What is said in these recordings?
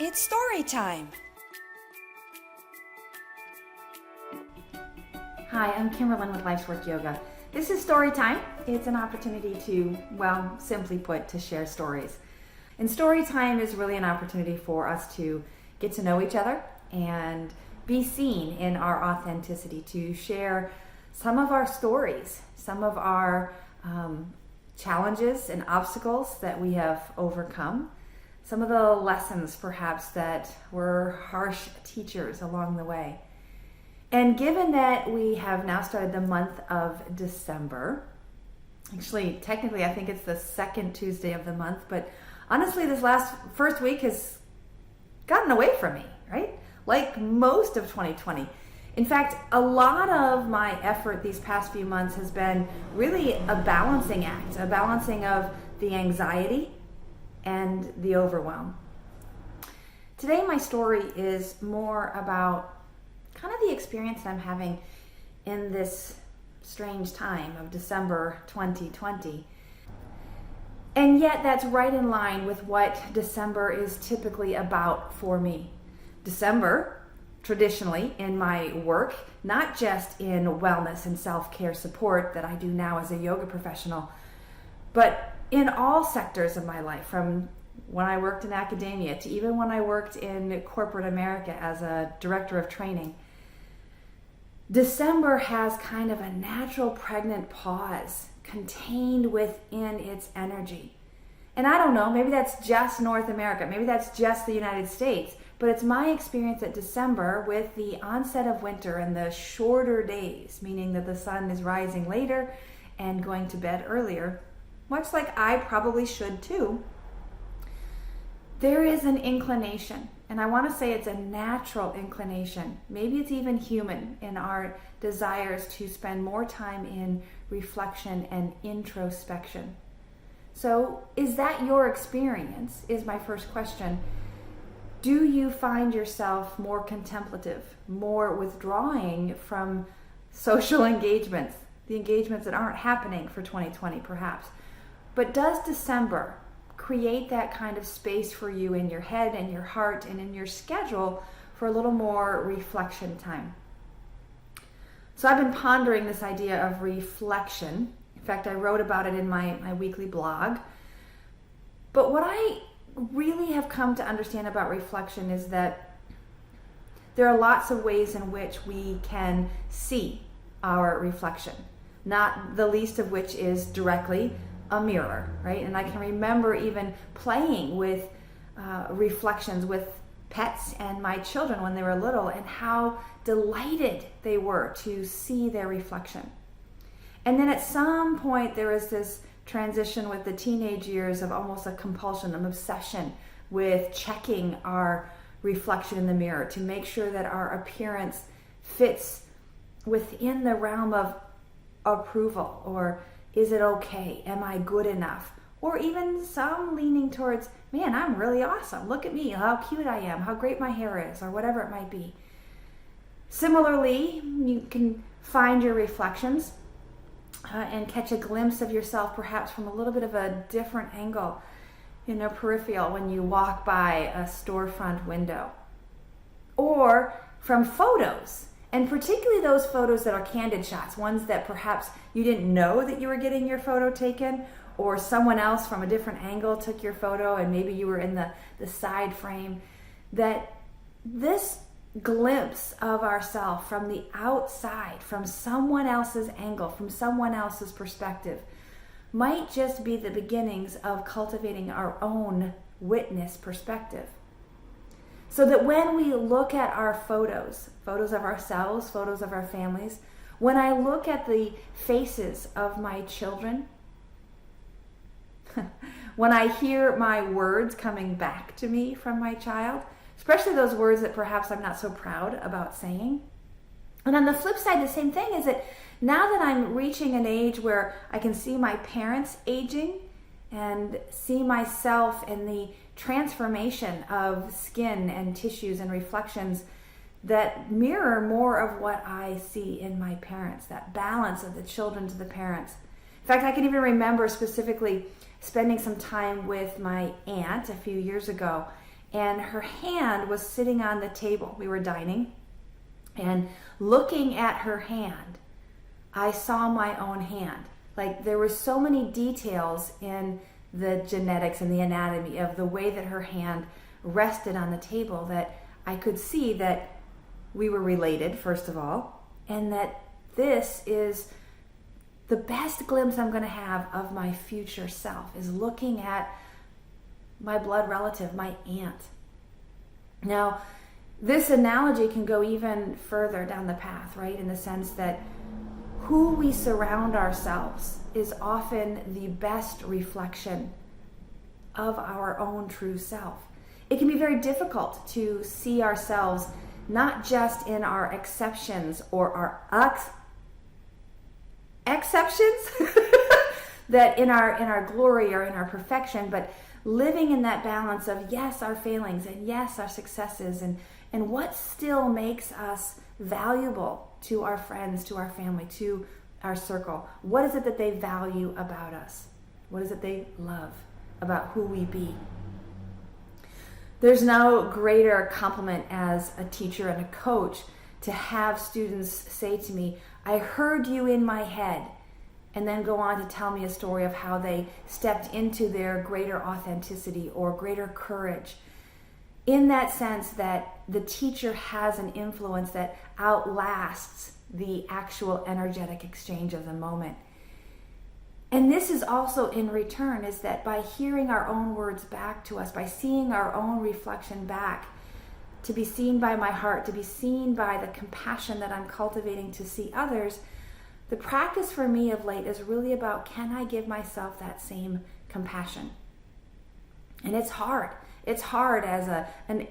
It's story time. Hi, I'm Kimberlyn with Life's Work Yoga. This is story time. It's an opportunity to, well, simply put, to share stories. And story time is really an opportunity for us to get to know each other and be seen in our authenticity, to share some of our stories, some of our challenges and obstacles that we have overcome, some of the lessons perhaps that were harsh teachers along the way. And given that we have now started the month of December, actually, technically, I think it's the second Tuesday of the month, but honestly, this first week has gotten away from me, right? Like most of 2020. In fact, a lot of my effort these past few months has been really a balancing act, a balancing of the anxiety and the overwhelm. Today, my story is more about kind of the experience that I'm having in this strange time of December 2020. And yet that's right in line with what December is typically about for me. December, traditionally in my work, not just in wellness and self-care support that I do now as a yoga professional, but in all sectors of my life, from when I worked in academia to even when I worked in corporate America as a director of training. December has kind of a natural pregnant pause contained within its energy. And I don't know, maybe that's just North America, maybe that's just the United States, but it's my experience that December, with the onset of winter and the shorter days, meaning that the sun is rising later and going to bed earlier, much like I probably should too, there is an inclination, and I want to say it's a natural inclination, maybe it's even human, in our desires to spend more time in reflection and introspection. So is that your experience, is my first question. Do you find yourself more contemplative, more withdrawing from social engagements, the engagements that aren't happening for 2020 perhaps? But does December create that kind of space for you in your head and your heart and in your schedule for a little more reflection time? So I've been pondering this idea of reflection. In fact, I wrote about it in my weekly blog. But what I really have come to understand about reflection is that there are lots of ways in which we can see our reflection, not the least of which is directly a mirror, right? And I can remember even playing with reflections with pets and my children when they were little, and how delighted they were to see their reflection. And then at some point there was this transition with the teenage years of almost a compulsion, an obsession with checking our reflection in the mirror to make sure that our appearance fits within the realm of approval, or is it okay? Am I good enough? Or even some leaning towards, man, I'm really awesome. Look at me, how cute I am, how great my hair is, or whatever it might be. Similarly, you can find your reflections and catch a glimpse of yourself perhaps from a little bit of a different angle in a peripheral when you walk by a storefront window. Or from photos. And particularly those photos that are candid shots, ones that perhaps you didn't know that you were getting your photo taken, or someone else from a different angle took your photo and maybe you were in the side frame. That this glimpse of ourselves from the outside, from someone else's angle, from someone else's perspective, might just be the beginnings of cultivating our own witness perspective. So that when we look at our photos of ourselves, photos of our families, when I look at the faces of my children, when I hear my words coming back to me from my child, especially those words that perhaps I'm not so proud about saying. And on the flip side, the same thing is that now that I'm reaching an age where I can see my parents aging and see myself in the transformation of skin and tissues and reflections that mirror more of what I see in my parents, that balance of the children to the parents. In fact, I can even remember specifically spending some time with my aunt a few years ago and her hand was sitting on the table. We were dining, and looking at her hand, I saw my own hand. Like, there were so many details in the genetics and the anatomy of the way that her hand rested on the table that I could see that we were related, first of all, and that this is the best glimpse I'm going to have of my future self, is looking at my blood relative, my aunt. Now, this analogy can go even further down the path, right? In the sense that who we surround ourselves is often the best reflection of our own true self. It can be very difficult to see ourselves not just in our exceptions or our exceptions, that in our glory or in our perfection, but living in that balance of, yes, our failings, and yes, our successes, and what still makes us valuable to our friends, to our family, to our circle. What is it that they value about us? What is it they love about who we be? There's no greater compliment as a teacher and a coach to have students say to me, I heard you in my head, and then go on to tell me a story of how they stepped into their greater authenticity or greater courage. In that sense that the teacher has an influence that outlasts the actual energetic exchange of the moment. And this is also in return, is that by hearing our own words back to us, by seeing our own reflection back, to be seen by my heart, to be seen by the compassion that I'm cultivating to see others, the practice for me of late is really about, can I give myself that same compassion? And it's hard. It's hard as an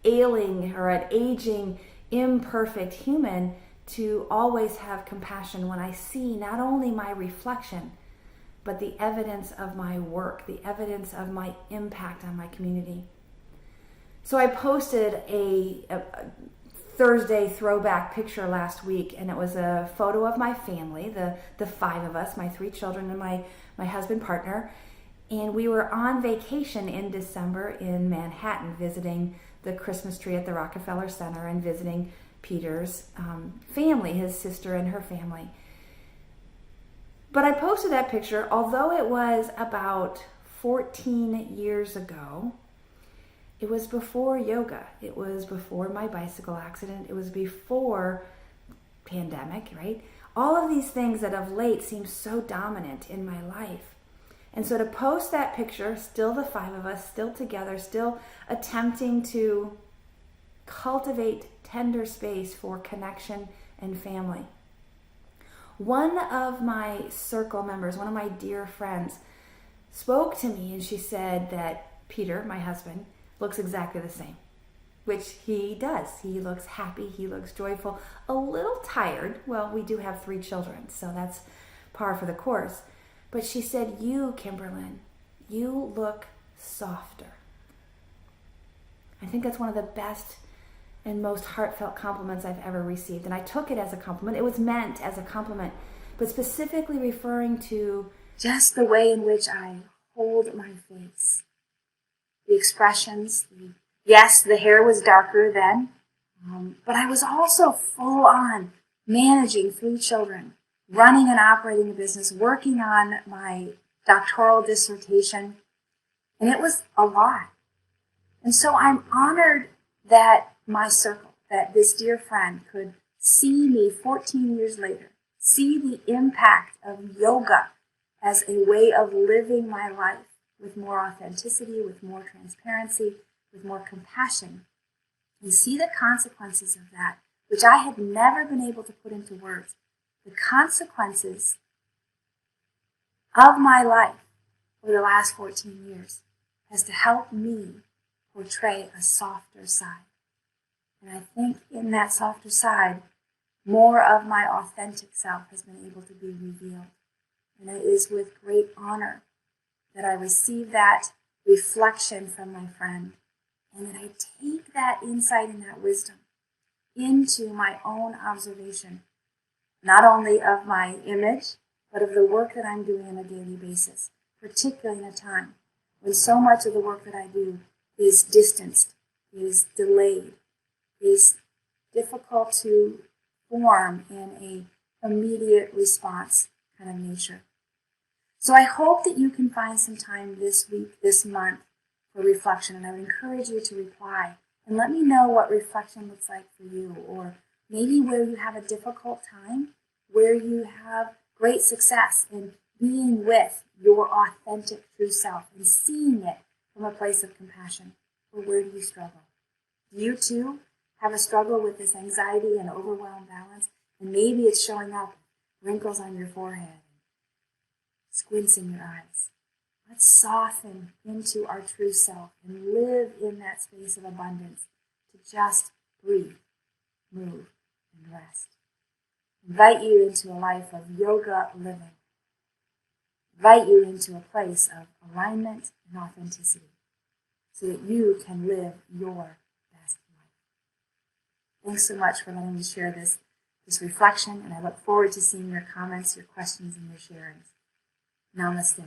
ailing or an aging, imperfect human to always have compassion when I see not only my reflection, but the evidence of my work, the evidence of my impact on my community. So I posted a Thursday throwback picture last week, and it was a photo of my family, the five of us, my three children and my husband partner. And we were on vacation in December in Manhattan, visiting the Christmas tree at the Rockefeller Center and visiting Peter's family, his sister and her family. But I posted that picture, although it was about 14 years ago. It was before yoga. It was before my bicycle accident. It was before pandemic, right? All of these things that of late seem so dominant in my life. And so to post that picture, still the five of us, still together, still attempting to cultivate tender space for connection and family. One of my circle members, one of my dear friends, spoke to me and she said that Peter, my husband, looks exactly the same, which he does. He looks happy, he looks joyful, a little tired. Well, we do have 3 children, so that's par for the course. But she said, you, Kimberlyn, you look softer. I think that's one of the best and most heartfelt compliments I've ever received. And I took it as a compliment. It was meant as a compliment, but specifically referring to just the way in which I hold my face. The expressions, yes, the hair was darker then, but I was also full on managing 3 children, running and operating a business, working on my doctoral dissertation, and it was a lot. And so I'm honored that my circle, that this dear friend could see me 14 years later, see the impact of yoga as a way of living my life with more authenticity, with more transparency, with more compassion, and see the consequences of that, which I had never been able to put into words. The consequences of my life for the last 14 years has to help me portray a softer side. And I think in that softer side, more of my authentic self has been able to be revealed. And it is with great honor that I receive that reflection from my friend, and that I take that insight and that wisdom into my own observation, not only of my image, but of the work that I'm doing on a daily basis, particularly in a time when so much of the work that I do is distanced, is delayed, is difficult to form in a immediate response kind of nature. So I hope that you can find some time this week, this month, for reflection, and I would encourage you to reply and let me know what reflection looks like for you, or maybe where you have a difficult time, where you have great success in being with your authentic true self and seeing it from a place of compassion, or where do you struggle? Do you too have a struggle with this anxiety and overwhelm balance? And maybe it's showing up wrinkles on your forehead, squints in your eyes. Let's soften into our true self and live in that space of abundance to just breathe, move, and rest. Invite you into a life of yoga living. Invite you into a place of alignment and authenticity so that you can live your best life. Thanks so much for letting me share this reflection, and I look forward to seeing your comments, your questions, and your sharings. Namaste.